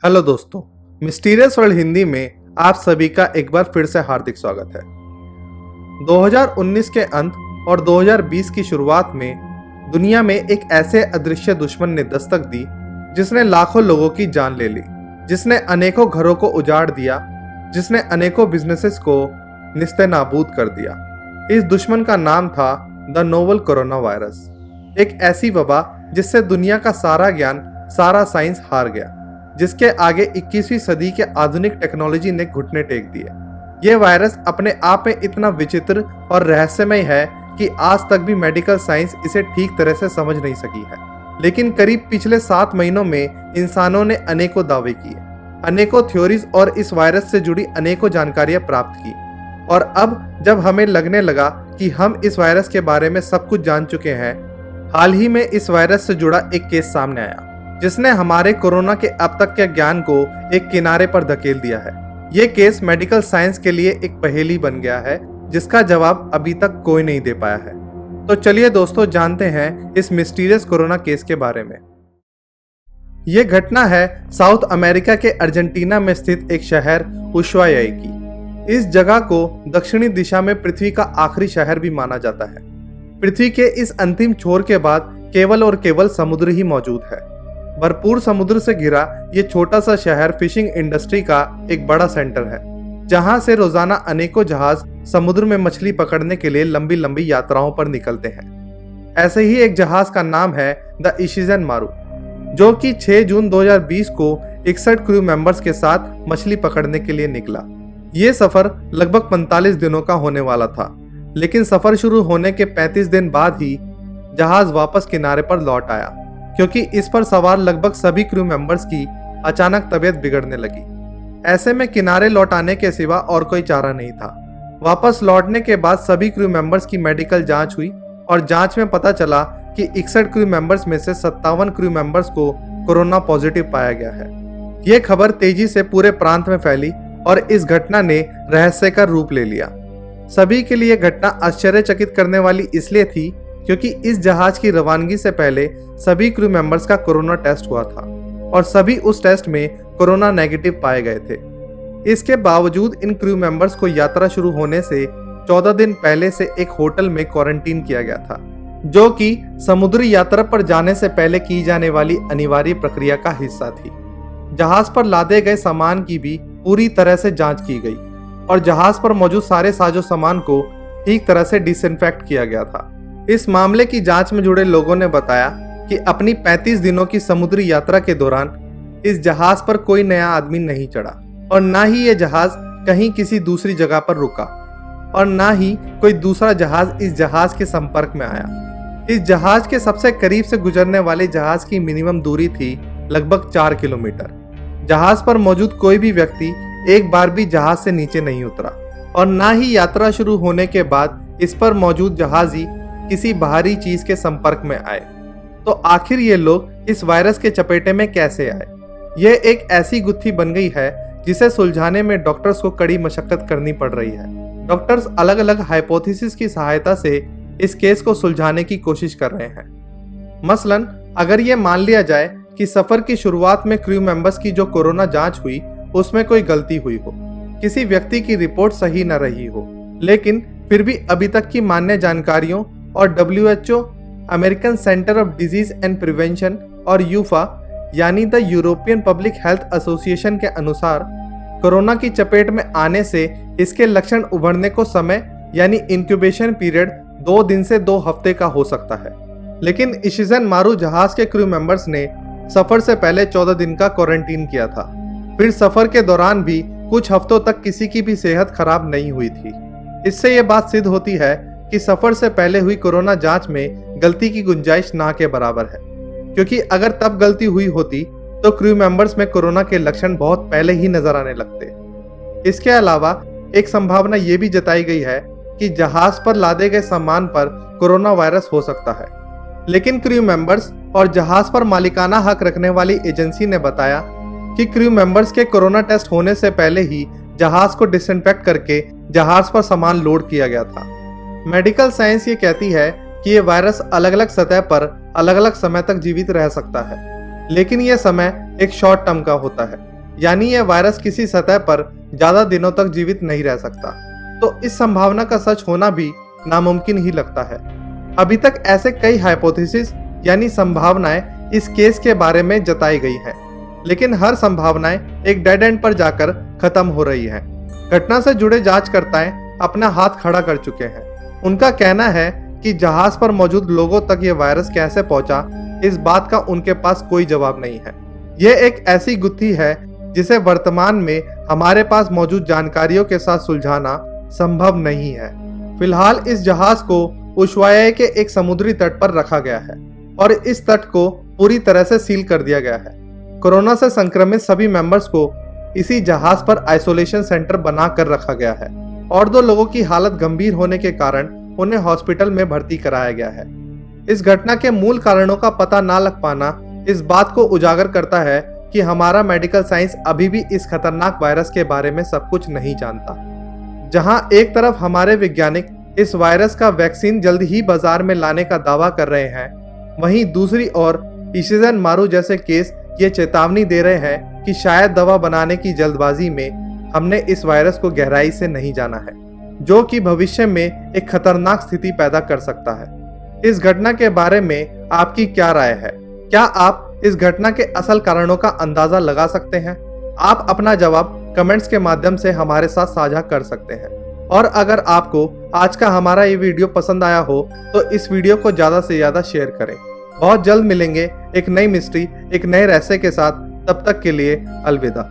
Hello दोस्तों, mysterious world Hindi में आप सभी का एक बार फिर से हार्दिक स्वागत है। 2019 के अंत और 2020 की शुरुआत में दुनिया में एक ऐसे अदृश्य दुश्मन ने दस्तक दी जिसने लाखों लोगों की जान ले ली, जिसने अनेकों घरों को उजाड़ दिया, जिसने अनेकों बिजनेसेस को निस्ते-नाबूद कर दिया। इस दुश्मन का नाम था द नोवल कोरोना वायरस, एक ऐसी वबा जिससे दुनिया का सारा ज्ञान, सारा साइंस हार गया, जिसके आगे 21वीं सदी के आधुनिक टेक्नोलॉजी ने घुटने टेक दिए। यह वायरस अपने आप में इतना विचित्र और रहस्यमय है कि आज तक भी मेडिकल साइंस इसे ठीक तरह से समझ नहीं सकी है। लेकिन करीब पिछले 7 महीनों में इंसानों ने अनेकों दावे किए, अनेकों थ्योरीज और इस वायरस से जुड़ी अनेकों जानकारियां प्राप्त की। और अब जब हमें लगने लगा कि हम इस वायरस के बारे में सब कुछ जान चुके हैं, हाल ही में इस वायरस से जुड़ा एक केस सामने आया जिसने हमारे कोरोना के अब तक के ज्ञान को एक किनारे पर धकेल दिया है। ये केस मेडिकल साइंस के लिए एक पहेली बन गया है जिसका जवाब अभी तक कोई नहीं दे पाया है। तो चलिए दोस्तों, जानते हैं इस मिस्टीरियस कोरोना केस के बारे में। ये घटना है साउथ अमेरिका के अर्जेंटीना में स्थित एक शहर उशुआया की। इस जगह को दक्षिणी दिशा में पृथ्वी का आखिरी शहर भी माना जाता है। पृथ्वी के इस अंतिम छोर के बाद केवल और केवल समुद्र ही मौजूद है। भरपूर समुद्र से घिरा ये छोटा सा शहर फिशिंग इंडस्ट्री का एक बड़ा सेंटर है, जहां से रोजाना अनेकों जहाज समुद्र में मछली पकड़ने के लिए लंबी लंबी यात्राओं पर निकलते हैं। ऐसे ही एक जहाज का नाम है द इशिज़न मारू, जो कि 6 जून 2020 को 61 क्रू मेंबर्स के साथ मछली पकड़ने के लिए निकला। ये सफर लगभग 45 दिनों का होने वाला था, लेकिन सफर शुरू होने के 35 दिन बाद ही जहाज वापस किनारे पर लौट आया, क्योंकि इस पर सवार लगभग सभी क्रू मेंबर्स की अचानक तबीयत बिगड़ने लगी। ऐसे में किनारे लौटाने के सिवा और कोई चारा नहीं था। वापस लौटने के बाद सभी क्रू मेंबर्स की मेडिकल जांच हुई और जांच में पता चला कि 61 क्रू मेंबर्स में से 57 क्रू मेंबर्स को कोरोना पॉजिटिव पाया गया है। ये खबर तेजी से पूरे प्रांत में फैली और इस घटना ने रहस्य का रूप ले लिया। सभी के लिए घटना आश्चर्यचकित करने वाली इसलिए थी क्योंकि इस जहाज की रवानगी से पहले सभी क्रू मेंबर्स का कोरोना टेस्ट हुआ था और सभी उस टेस्ट में कोरोना नेगेटिव पाए गए थे। इसके बावजूद इन क्रू मेंबर्स को यात्रा शुरू होने से 14 दिन पहले से एक होटल में क्वारंटीन किया गया था, जो कि समुद्री यात्रा पर जाने से पहले की जाने वाली अनिवार्य प्रक्रिया का हिस्सा थी। जहाज पर लादे गए सामान की भी पूरी तरह से जांच की गई और जहाज पर मौजूद सारे साजो सामान को ठीक तरह से डिसइंफेक्ट किया गया था। इस मामले की जांच में जुड़े लोगों ने बताया कि अपनी 35 दिनों की समुद्री यात्रा के दौरान इस जहाज पर कोई नया आदमी नहीं चढ़ा और ना ही ये जहाज कहीं किसी दूसरी जगह पर रुका और ना ही कोई दूसरा जहाज इस जहाज के संपर्क में आया। इस जहाज के सबसे करीब से गुजरने वाले जहाज की मिनिमम दूरी थी लगभग 4 किलोमीटर। जहाज पर मौजूद कोई भी व्यक्ति एक बार भी जहाज से नीचे नहीं उतरा और ना ही यात्रा शुरू होने के बाद इस पर मौजूद जहाजी किसी बाहरी चीज के संपर्क में आए। तो आखिर ये लोग इस वायरस के चपेटे में कैसे आए? यह एक ऐसी गुत्थी बन गई है जिसे सुलझाने में डॉक्टर्स को कड़ी मशक्कत करनी पड़ रही है। डॉक्टर्स अलग अलग हाइपोथेसिस की सहायता से इस केस को सुलझाने की कोशिश कर रहे हैं। मसलन अगर ये मान लिया जाए कि सफर की शुरुआत में क्रू मेंबर्स की जो कोरोना जांच हुई उसमें कोई गलती हुई हो, किसी व्यक्ति की रिपोर्ट सही न रही हो, लेकिन फिर भी अभी तक की मान्य जानकारियों और WHO, American centre of disease and prevention और यूफा यानी the European public health association के अनुसार कोरोना की चपेट में आने से इसके लक्षण उभरने को समय यानी इंक्यूबेशन पीरियड 2 दिन से 2 हफ्ते का हो सकता है। लेकिन इशिज़न मारू जहाज के क्रू मेंबर्स ने सफर से पहले 14 दिन का क्वारंटीन किया था। फिर सफर के दौरान भी कुछ हफ्तों तक किसी की भी सेहत खराब नहीं हुई थी। इससे ये बात सिद्ध होती है कि सफर से पहले हुई कोरोना जांच में गलती की गुंजाइश ना के बराबर है, क्योंकि अगर तब गलती हुई होती तो क्रू मेंबर्स में कोरोना के लक्षण बहुत पहले ही नजर आने लगते। इसके अलावा एक संभावना ये भी जताई गई है कि जहाज पर लादे गए सामान पर कोरोना वायरस हो सकता है, लेकिन क्रू मेंबर्स और जहाज पर मालिकाना हक रखने वाली एजेंसी ने बताया कि क्रू मेंबर्स के कोरोना टेस्ट होने से पहले ही जहाज को डिसइंफेक्ट करके जहाज पर सामान लोड किया गया था। मेडिकल साइंस ये कहती है कि ये वायरस अलग अलग सतह पर अलग अलग समय तक जीवित रह सकता है, लेकिन यह समय एक शॉर्ट टर्म का होता है। यानी यह वायरस किसी सतह पर ज्यादा दिनों तक जीवित नहीं रह सकता। तो इस संभावना का सच होना भी नामुमकिन ही लगता है। अभी तक ऐसे कई हाइपोथेसिस यानी संभावनाएं इस केस के बारे में जताई गई हैं, लेकिन हर संभावनाएं एक डेड एंड पर जाकर खत्म हो रही हैं। घटना से जुड़े जांचकर्ताएं अपना हाथ खड़ा कर चुके हैं। उनका कहना है कि जहाज पर मौजूद लोगों तक ये वायरस कैसे पहुंचा, इस बात का उनके पास कोई जवाब नहीं है। यह एक ऐसी गुत्थी है जिसे वर्तमान में हमारे पास मौजूद जानकारियों के साथ सुलझाना संभव नहीं है। फिलहाल इस जहाज को उशुआया के एक समुद्री तट पर रखा गया है और इस तट को पूरी तरह से सील कर दिया गया है। कोरोना से संक्रमित सभी मेंबर्स को इसी जहाज पर आइसोलेशन सेंटर बना कर रखा गया है और 2 लोगों की हालत गंभीर होने के कारण उन्हें हॉस्पिटल में भर्ती कराया गया है। इस घटना के मूल कारणों का पता ना लग पाना इस बात को उजागर करता है कि हमारा मेडिकल साइंस अभी भी इस खतरनाक वायरस के बारे में सब कुछ नहीं जानता। जहां एक तरफ हमारे वैज्ञानिक इस वायरस का वैक्सीन जल्द ही बाजार में लाने का दावा कर रहे हैं, वहीं दूसरी ओर इशिज़न मारू जैसे केस ये चेतावनी दे रहे हैं कि शायद दवा बनाने की जल्दबाजी में हमने इस वायरस को गहराई से नहीं जाना है, जो कि भविष्य में एक खतरनाक स्थिति पैदा कर सकता है। इस घटना के बारे में आपकी क्या राय है? क्या आप इस घटना के असल कारणों का अंदाजा लगा सकते हैं? आप अपना जवाब कमेंट्स के माध्यम से हमारे साथ साझा कर सकते हैं। और अगर आपको आज का हमारा ये वीडियो पसंद आया हो तो इस वीडियो को ज़्यादा से ज़्यादा शेयर करें। बहुत जल्द मिलेंगे एक नई मिस्ट्री, एक नए रहस्य के साथ। तब तक के लिए अलविदा।